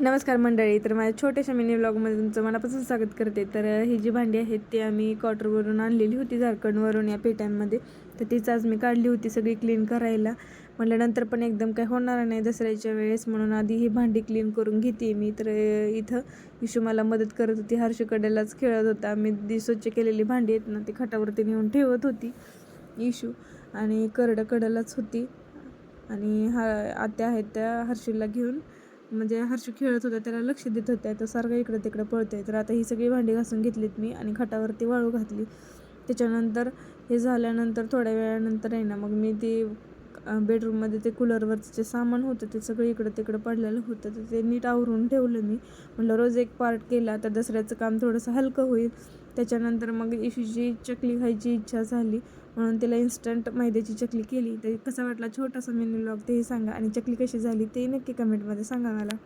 नमस्कार मंडळी. तर माझ्या छोट्याशा मिनी व्लॉगमध्ये तुमचं मनापासून स्वागत करते. तर ही जी भांडी आहेत ती आम्ही कॉटरवरून आणलेली होती, झारखंडवरून या पेट्यांमध्ये. तर तीच आज मी काढली होती सगळी क्लीन करायला. म्हटलं नंतर पण एकदम काय होणार नाही दसऱ्याच्या वेळेस, म्हणून आधी ही भांडी क्लीन करून घेते मी. तर इथं इशू मला मदत करत होती, हर्षकडेलाच खेळत होता. मी स्वच्छ केलेली भांडी आहेत ना ती खाटावरती नेऊन ठेवत होती इशू, आणि कडेलाच होती. आणि आत्या आहेत त्या हर्षूला घेऊन, म्हणजे हर्षू खेळत होता त्याला लक्ष देत होत्या, तर सारखं इकडं तिकडं पळतोय. तर आता ही सगळी भांडी घासून घेतलीत मी आणि खाटावरती वाळू घातली. त्याच्यानंतर हे झाल्यानंतर थोड्या वेळानंतर आहे ना मग मी ते बेडरूममध्ये ते कूलरवरचं जे सामान होतं ते सगळं इकडं तिकडं पडलेलं होतं, तर ते नीट आवरून ठेवलं मी. म्हटलं रोज एक पार्ट केला तर दसऱ्याचं काम थोडंसं हलकं होईल. त्याच्यानंतर मग इशूची चकली खायची इच्छा झाली, म्हणून तिला इन्स्टंट मैद्याची चकली केली. तर कसा वाटला छोटासा मिनी व्लॉग तेही सांगा, आणि चकली कशी झाली ते नक्की कमेंटमध्ये सांगा मला.